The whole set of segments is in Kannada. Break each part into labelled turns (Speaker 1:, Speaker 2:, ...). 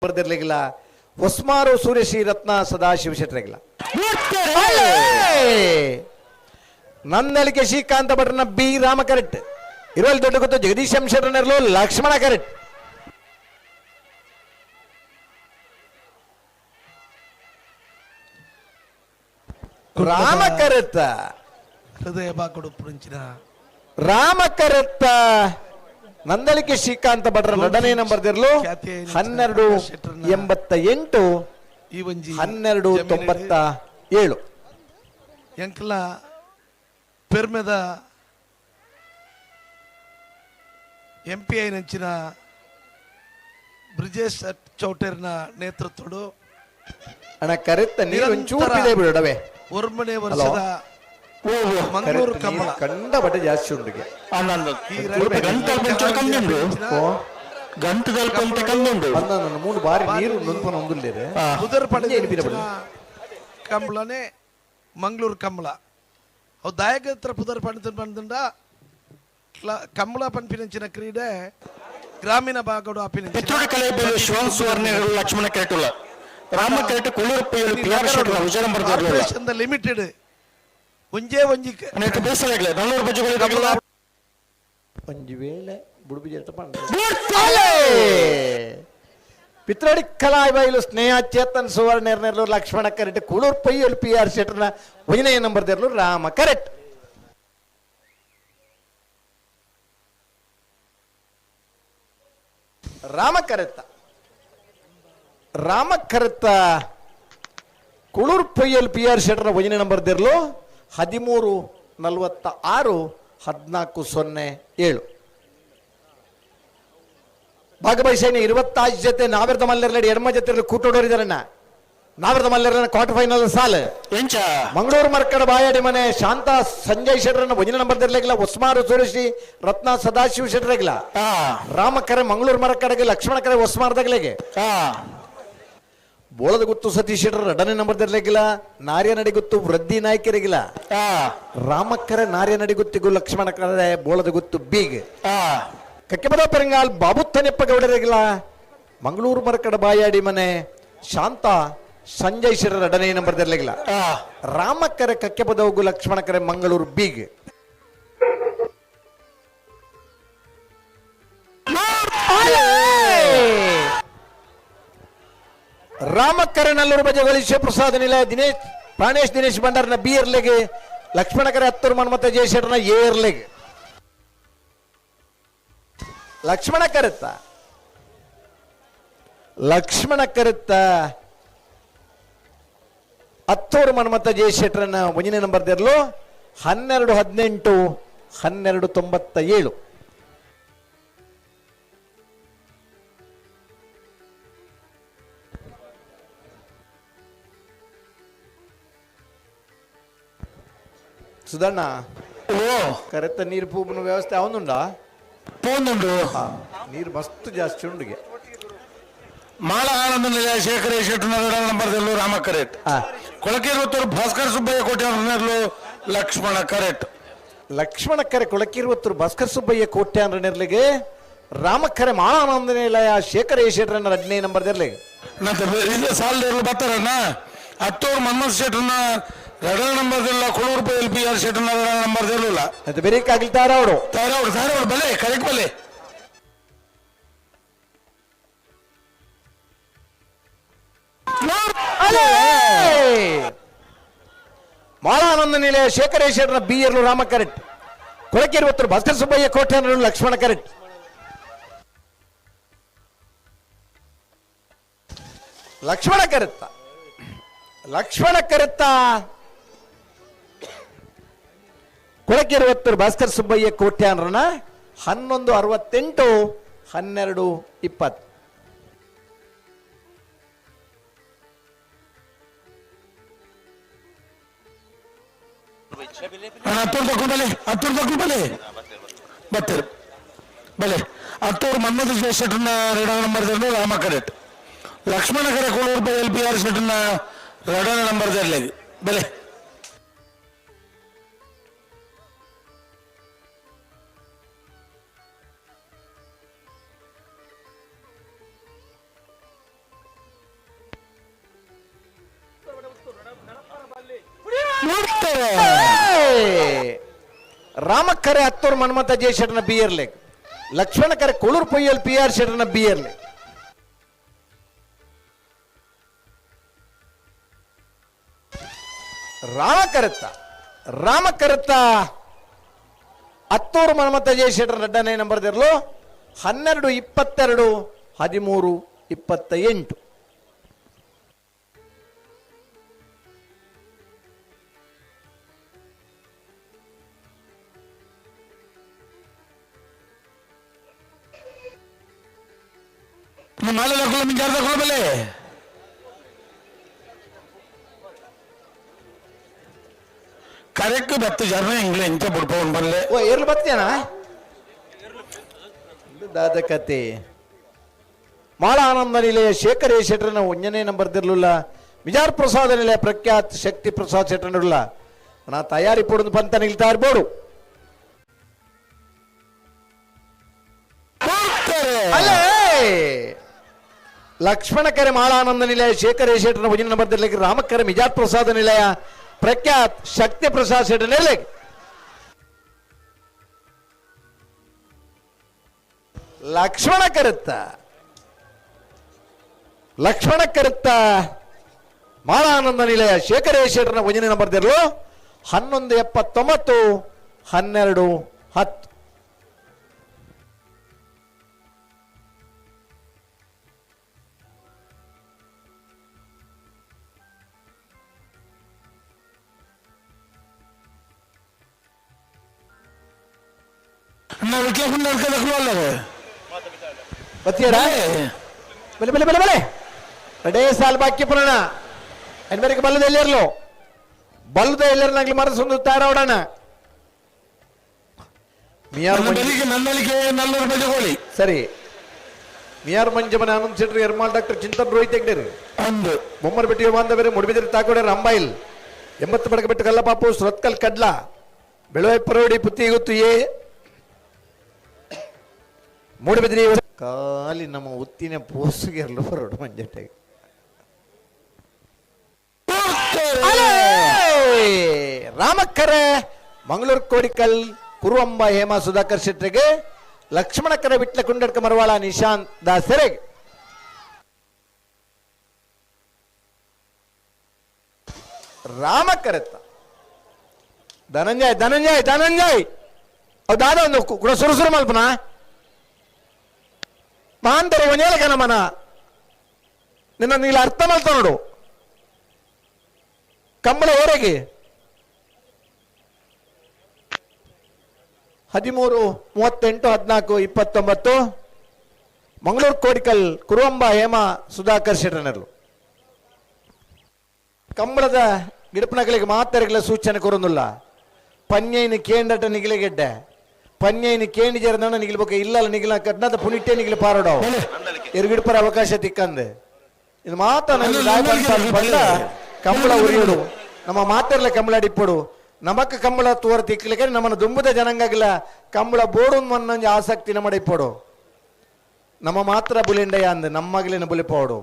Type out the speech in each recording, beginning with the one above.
Speaker 1: ಬರ್ದಿರ್ಲಿಕ್ಕಿಲ್ಲ. ಹೊಸ್ಮಾರು ಸೂರ್ಯಶ್ರೀ ರತ್ನ ಸದಾಶಿವ ಶೆಟ್ಟರಿಗಿಲ್ಲ. ನಂದಳಿಕೆ ಶ್ರೀಕಾಂತ ಭಟ್ರನ ಬಿ ರಾಮ ಕರೆಕ್ಟ್. ಇರುವಲ್ಲಿ ದೊಡ್ಡ ಗೊತ್ತು ಜಗದೀಶ್ ಎಂ ಶೆಟ್ಟರ್ನರ್ಲು ಲಕ್ಷ್ಮಣ ಕರೆಕ್ಟ್. ರಾಮ ಕರೆತ್ತ
Speaker 2: ಹೃದಯ ಬಾಕಡು ಪುಂಚಿನ
Speaker 1: ರಾಮ ಕರೆತ್ತ ನಂದಳಿಕೆ ಶ್ರೀಕಾಂತ ಭಟ್ರ ಎರಡನೇ ನಂಬರ್ದಿರ್ಲು 1288 1297
Speaker 2: ಎಂಕಲ ಪೆರ್ಮೆದ ಎಂಪಿಐ ನಂಚಿನ ಬ್ರಿಜೇಶ್ ಚೌಟೇರ್ನ ನೇತೃತ್ವಡು
Speaker 1: ಅಣ್ಣ ಕರೆತ್ತ ನೀರು ಒಂಚೂರು ಬಿಡವೆ
Speaker 2: ಒರ್ಮನೆ ವರ್ಷದ ಮಂಗಳೂರು ಕಮಲ
Speaker 1: ಕಂಡ ಬಟ್ಟೆ ಜಾಸ್ತಿ ಉಂಟು ಮೂರು ಬಾರಿ ನೀರು
Speaker 2: ಉದರ್ ಕಂಬಳನೆ ಮಂಗಳೂರು ಕಮಲ ಅವು ದಾಯಕತ್ರ ಪುದರ್ ಪಂಡ ಕಮಲ ಪಂಪಿನಂಚಿನ ಕ್ರೀಡೆ ಗ್ರಾಮೀಣ ಭಾಗಡು
Speaker 3: ಲಕ್ಷ್ಮಣ ಕೇಟುಲ ರಾಮ ಕೇಟ
Speaker 2: ಲಿಮಿಟೆಡ್ ಒಂಜೇ ಒಂಜಿ
Speaker 1: ಒಂಜಿ ವೇಳೆ ಬುಡುಬಿ ಪಿತ್ರಡಿ ಕಲಾಯಿ ಬೈಲು ಸ್ನೇಹ ಚೇತನ್ ಸುವರ್ಣ ನೆರನೇರ್ಲು ಲಕ್ಷ್ಮಣ ಕರೆಕ್ಟ್ ಕುಳೂರ್ ಪೈಯಲ್ ಪಿ ಆರ್ ಶೆಟ್ಟರ್ನ ಒಂಜನೇ ನಂಬರ್ ದೇರ್ಲು ರಾಮ ಕರೆಕ್ಟ್. ರಾಮ ಕರೆತ್ತ ರಾಮ ಕರೆತ್ತ ಕುಳೂರ್ ಪೈಯಲ್ ಪಿ ಆರ್ ಶೆಟ್ಟರ್ನ ಒಂಜನೇ ನಂಬರ್ ದೇರ್ಲು 1346 1407 ಭಾಗವಹಿಸೇನೆ 25 ಜೊತೆ ನಾವಿರದ ಮಲ್ಲೆರಡು ಎಡಮ ಜೊತೆ ಕೂಟೋಡೋರಿದಾರಣ್ಣ. ನಾವಿರದ ಮಲ್ಲೆರನ ಕ್ವಾರ್ಟರ್ ಫೈನಲ್ ಸಾಲ್ ಮಂಗಳೂರು ಮರ್ಕಡ ಬಾಯಾಡಿ ಮನೆ ಶಾಂತ ಸಂಜಯ್ ಶೆಟ್ಟರನ್ನ ಒಂಜನೇ ನಂಬರ್ ದಿರ್ಲಿಕ್ಕಿಲ್ಲ. ಹೊಸ್ಮಾರು ಸುರೇಶಿ ರತ್ನ ಸದಾಶಿವ ಶೆಟ್ಟರಿಗಿಲ್ಲ. ರಾಮಕರೆ ಮಂಗಳೂರು ಮರಕಡೆಗೆ ಲಕ್ಷ್ಮಣ ಕರೆ ಹೊಸ್ಮಾರದಾಗಲಿಗೆ ಬೋಳದ ಗುತ್ತು ಸತೀಶ್ ಶೆಟ್ಟರ್ ಎರಡನೇ ನಂಬರ್ ದಿರ್ಲಿಕ್ಕಿಲ್ಲ. ನಾರ್ಯ ನಡಿ ಗುತ್ತು ವೃದ್ಧಿ ನಾಯ್ಕರಿಗಿಲ್ಲ. ರಾಮಕ್ಕರೆ ನಾರ್ಯ ನಡಿ ಗುತ್ತಿಗೂ ಲಕ್ಷ್ಮಣ ಕರೆ ಬೋಳದ ಗುತ್ತು ಬೀಗ್ ಕಕ್ಕೆಬದ ಪೆರಂಗಾಲ್ ಬಾಬುತ್ತನೆಪ್ಪ ಗೌಡರಿಗಿಲ್ಲ. ಮಂಗಳೂರು ಮರಕಡ ಬಾಯಾಡಿ ಮನೆ ಶಾಂತ ಸಂಜಯ್ ಶೆಟ್ಟರ್ ಎರಡನೇ ನಂಬರ್ ದಿರ್ಲಿಕ್ಕಿಲ್ಲ. ರಾಮಕ್ಕರೆ ಕಕ್ಕೆಬದವಗು ಲಕ್ಷ್ಮಣ ಕರೆ ಮಂಗಳೂರು ಬೀಗ್. ರಾಮಕ್ಕರೆ ನಲ್ಲೂರು ಬಜೆಗಳು ಶಿವಪ್ರಸಾದ್ ನಿಲಯ ದಿನೇಶ್ ಪ್ರಾಣೇಶ್ ದಿನೇಶ್ ಭಂಡಾರನ ಬಿ ಇರ್ಲೆಗೆ ಲಕ್ಷ್ಮಣ ಕರೆ ಹತ್ತೂರು ಮನ್ಮತ ಜಯಶೆಟ್ಟರ್ನ ಎ ಇರ್ಲೆಗೆ ಲಕ್ಷ್ಮಣ ಕರೆತ್ತ ಹತ್ತೂರು ಮನ್ಮತ ಜಯಶೆಟ್ಟರನ್ನ ಒಂಜನೇ ನಂಬರ್ ದೇರ್ಲು 1218 1297 ಸುಧಣ್ಣ ಕರೆತ್ತ ನೀರು ಪೂಪನ ವ್ಯವಸ್ಥೆ ಅವನುಂಡ
Speaker 3: ಪೋಂದುಂಡು
Speaker 1: ನೀರು ಮಸ್ತ್ ಜಾಸ್ತಿ ಉಂಡಿಗೆ
Speaker 3: ಮಾಳ ಆನಂದ ನಿಲಯ ಶೇಖರ ಶೆಟ್ಟರ್ನ ನಂಬರ್ದಲ್ಲೂ ರಾಮ ಕರೆಟ್ ಕೊಳಕೇರುವತ್ತೂರು ಭಾಸ್ಕರ್ ಸುಬ್ಬಯ್ಯ ಕೋಟ್ಯಾನ್ರನೇರ್ಲು ಲಕ್ಷ್ಮಣ ಕರೆಟ್
Speaker 1: ಕೊಳಕೇರುವತ್ತೂರು ಭಾಸ್ಕರ್ ಸುಬ್ಬಯ್ಯ ಕೋಟ್ಯಾನ್ರನೇರ್ಲಿಗೆ ರಾಮಕ್ಕರೆ ಮಾಳ ಆನಂದ ನಿಲಯ ಶೇಖರ ಶೆಟ್ಟರನ್ನ ಎರಡನೇ ನಂಬರ್ ದೇರ್ಲಿಗೆ
Speaker 3: ನಂತರ ಸಾಲದೇರ್ಲು ಬರ್ತಾರಣ್ಣ ಹತ್ತೂರು ಮನ್ಮಥ್ ಶೆಟ್ಟರ್ನ ಎರಡನೇ ನಂಬರ್ ದಿಲ್ಲ ಕುಳೂರು ಪೈಲ್ ಪಿ ಆರ್ ಶೆಟ್ಟರ್ನ ಎರಡನೇ ನಂಬರ್ ದಿಲ್ಲ
Speaker 1: ಅದು ಬೇರೆ ತಾರಾವಡು
Speaker 3: ಬಲೆ ಕರೆಕ್ಟ್ ಬಲೆ
Speaker 1: ಮಾಳಾನಂದ ನಿಲಯ ಶೇಖರ ಶೆಟ್ಟರ್ನ ಬಿ ಇರ್ಲು ರಾಮ ಕರೆಕ್ಟ್. ಕೊಳಕೇರುವತ್ತೂರು ಭಾಸ್ಕರ್ ಸುಬ್ಬಯ್ಯ ಕೋಟ್ಯಾನ್ರು ಲಕ್ಷ್ಮಣ ಕರೆಕ್ಟ್. ಲಕ್ಷ್ಮಣ ಕರೆತ್ತ ಕೊಳಕೇರುವತ್ತೂರು ಭಾಸ್ಕರ್ ಸುಬ್ಬಯ್ಯ ಕೋಟ್ಯಾನ್ರನ 1168 1220
Speaker 3: ಹತ್ತೂರು ಮನ್ಮಥ ಶೆಟ್ಟರ್ನ ಎರಡನೇ ನಂಬರ್ ರಾಮ ಕರೆಟ್. ಲಕ್ಷ್ಮಣ ಕರೆ ಕುಳೂರು ಪೈಲ್ ಪಿ ಆರ್ ಶೆಟ್ಟರ್ನ ಎರಡನೇ ನಂಬರ್ ಬಲೆ
Speaker 1: ರಾಮಕ್ಕರೆ ಹತ್ತೂರು ಮನ್ಮಥ ಜಯಶೆಟ್ಟನ ಬಿ ಇರ್ ಲೆಗ್, ಲಕ್ಷ್ಮಣಕರೆ ಕೊಳೂರು ಪೊಯ್ಯಲ್ ಪಿ ಆರ್ ಶೆಟ್ಟನ ಬಿ ಇರ್ ಲೆಗ್. ರಾಮಕರತ್ತ ಹತ್ತೂರು ಮನ್ಮಥ ಜಯಶೆಟ್ಟರ ಎರಡನೇ ನಂಬರ್ದಿರಲು 12, 22, 13, 28.
Speaker 3: ಕರೆಕ್ಟ್ ಬತ್ತು ಜನ ಇಂಗ್ಲೀಷ್ ಎಂತ ಬಿಡ್ಕೊಂಡು ಬರಲೆ
Speaker 1: ಓ ಏರ್ಲು ಬರ್ತೇನ ದಾದ ಕತೆ. ಮಾಳ ಆನಂದ ನಿಲಯ ಶೇಖರ್ ಶೆಟ್ಟರನ 1ನೇ ನಂಬರ್ದಿರ್ಲಿಲ್ಲ. ವಿಜಾರ್ ಪ್ರಸಾದ ನಿಲಯ ಪ್ರಖ್ಯಾತ್ ಶಕ್ತಿ ಪ್ರಸಾದ್ ಶೆಟ್ಟರ್ನಿರಲ್ಲ. ನಾ ತಯಾರಿ ಪೊಡು ಪಂತ ನಿಲ್ತಾ ಇರ್ಬೋದು. ಅಲ್ಲೇ ಲಕ್ಷ್ಮಣಕರೆ ಮಾಳಾನಂದ ನಿಲಯ ಶೇಖರ್ ಶೆಟ್ಟರ್ನ 1ನೇ ನಂಬರ್ದಿರ್ಲಿಕ್ಕೆ ರಾಮಕರೆ ವಿಜಾರ್ ಪ್ರಸಾದ ನಿಲಯ ಪ್ರಖ್ಯಾತ್ ಶಕ್ತಿ ಪ್ರಸಾದ್ ಶೆಟ್ಟರ್ನಲ್ಲಿ ಲಕ್ಷ್ಮಣ ಕರುತ್ತ ಮಾಳಾನಂದ ನಿಲಯ ಶೇಖರ ಶೆಟ್ಟರ್ನ 1ನೇ ನಂಬರ್ದಿರಲು 11, 79, 12, 10. ಬಲೆ ಸಾಲ್ ಬಾಕಿ ಪುರಾಣ ಅನ್ಬರಿಗೆ ಬಲ್ಲದ ಎಲ್ಲಿರ್ಲು ಬಲ್ಲದ ಎಲ್ಲರ ನಂಗೆ ಮನಸ್ಸೊಂದು ತಾರಾವಡಣ ಸರಿ ಮಿಯಾರ್ ಮಂಜಮನ ಆನಂದ್ ಶೆಟ್ಟಿ ಎರ್ಮಾಲ್ ಡಾಕ್ಟರ್ ಚಿಂತನ್ ರೋಹಿತ್ ಹೆಗ್ಡೇರಿ ಬೊಮ್ಮರ ಬೆಟ್ಟಿ ಬಾಂಧವರೇ ಮುಡಿಬಿದಿರಿ ತಾಕೋಡೆ ರಂಬಾಯಿಲ್ 80 ಬಡಕ ಬೆಟ್ಟು ಕಲ್ಲಪಾಪು ಸುರತ್ಕಲ್ ಕಡ್ಲ ಬೆಳುವೈ ಪರೋಡಿ ಪುತ್ತಿ ಗೊತ್ತು ಏ ಮೂಡಿಬಿದ್ರಿ ಕಾಲಿ ನಮ್ಮ ಉತ್ತಿನ ಪೋಸ್ಗೆರ್ಲು ಬರೋಡು ಮಂಜಟ್ಟೆಗೆ ರಾಮಕ್ಕರೆ ಮಂಗಳೂರು ಕೋಡಿಕಲ್ ಕುರುವಂಬ ಹೇಮಾ ಸುಧಾಕರ್ ಶೆಟ್ಟರಿಗೆ, ಲಕ್ಷ್ಮಣಕರ ವಿಟ್ಲ ಕುಂಡಡ್ಕ ಮರವಾಳ ನಿಶಾಂತ್ ದಾಸರೆಗೆ, ರಾಮಕ್ಕರೆತ್ತ ಧನಂಜಯ್ ಅವ್ ದಾದ ಒಂದು ಕೂಡ ಸುರುಸುರು ಮಲ್ಪನ ಮಾಂತರೆ ಒನೇಲಕ ನಮನ ನಿನ್ನ ನೀಲ ಅರ್ಥ ಮಲ್ತ ನೋಡು ಕಂಬಳ ಹೊರಗೆ 13, 38, 14, 29 ಮಂಗಳೂರು ಕೋಡಿಕಲ್ ಕುರುವಂಬ ಹೇಮಾ ಸುಧಾಕರ್ ಶೆಟ್ಟರ್ನರು ಕಂಬಳದ ಗಿಡಪನಗಳಿಗೆ ಮಾತರಿಗಳ ಸೂಚನೆ ಕೊರೊಂದಿಲ್ಲ. ಪನ್ಯೈನ ಕೇಂಡಟ ನಿಗಿಲೆಗೆಡ್ಡೆ ಪನ್ಯೈನ ಕೇಂಡಿ ಜರದಣ್ಣ ನಿಗಿಲ್ಬೇಕು ಇಲ್ಲ ನಿಗಿಲ ಕಟ್ನದ ಪುನಿಟ್ಟೆ ನಿಗಿಲ ಪಾರೋಡವು ಎರ್ಗಿಡ್ಪರ ಅವಕಾಶ ತಿಕ್ಕಂದೆ ಇದು ಮಾತ ಬಂದ ಕಂಬಳ ಉರಿಯೋಡು ನಮ್ಮ ಮಾತರ್ಲೆ ಕಂಬಳ ಅಡಿಪ್ಪಡು ನಮಕ್ ಕಂಬಳ ತೋರ ತಿಕ್ಕಲಿಕ್ಕೆ ನಮ್ಮನ್ನು ದುಂಬುದ ಜನಾಂಗಗಳ ಕಂಬಳ ಬೋಡು ಮನ್ನೊಂದು ಆಸಕ್ತಿ ನಮ್ಮ ಇಪ್ಪಡು ನಮ್ಮ ಮಾತ್ರ ಬುಲಿಂಡಯ್ಯ ಅಂದ್ ನಮ್ಮಗಲಿನ ಬುಲಿಪೋಡು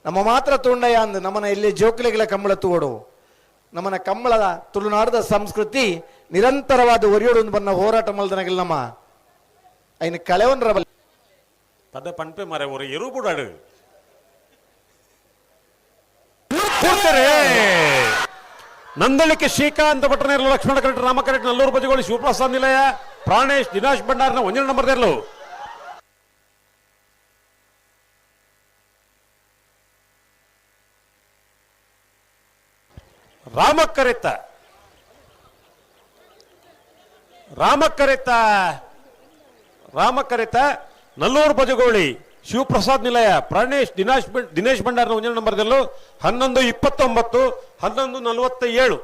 Speaker 1: ನಮ್ಮ ಮಾತ್ರ ತುಂಡಯ್ಯ ಅಂದ್ ನಮ್ಮನ್ನ ಇಲ್ಲಿ ಜೋಕಲಿಗಳ ಕಂಬಳ ತೂಡು ನಮ್ಮನ ಕಂಬಳದ ತುಳುನಾಡದ ಸಂಸ್ಕೃತಿ ನಿರಂತರವಾದ ಒರಿಯೋಡು ಬನ್ನ ಹೋರಾಟ ಮಲ್ದನಗಿಲ್ಲ ನಮ್ಮ ಐನ ಕಳೆವನ್ರ
Speaker 4: ತದ ಪಂಪೆ ಮರೆ ஒரு ಎರುಬುಡಾಡು ನಂದಳಿಕೆ ಶ್ರೀಕಾಂತ್ ಭಟ್ರನೇರ್ಲು ಲಕ್ಷ್ಮಣ ಕರೆಕ್ಟ್ ರಾಮ ಕರೆಕ್ಟ್ ನಲ್ಲೂರು ಬದಿಗೋಳಿ ಶಿವಪ್ರಸಾದ್ ನಿಲಯ ಪ್ರಾಣೇಶ್ ದಿನೇಶ್ ಭಂಡಾರ್ನ 1ನೇ ನಂಬರ್ದೇರ್ಲು ರಾಮಕರೆತ್ತ ನಲ್ಲೂರು ಬದಿಗೋಳಿ ಶಿವಪ್ರಸಾದ್ ನಿಲಯ ಪ್ರಾಣೇಶ್ ದಿನೇಶ್ ಭಂಡಾರ್ನ 1ನೇ ನಂಬರ್ದಲ್ಲೂ 11, 29, 11, 47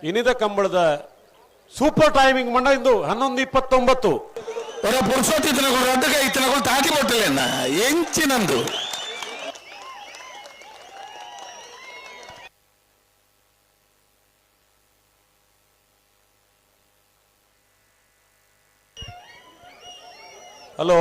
Speaker 4: ಇನಿದ ಕಂಬಳದ ಸೂಪರ್ ಟೈಮಿಂಗ್ ಮಂಡ ಇಂದು 11, 29
Speaker 3: ಪುರುಷೋತ್ತಿ ತಿನ್ನಗಳು ರಡ್ಡಕಾಯಿ ತಿನ್ನಗಳು ತಾಟಿ ಕೊಟ್ಟಿಲ್ಲ ಎಂಚಿನಂದು
Speaker 4: ಹಲೋ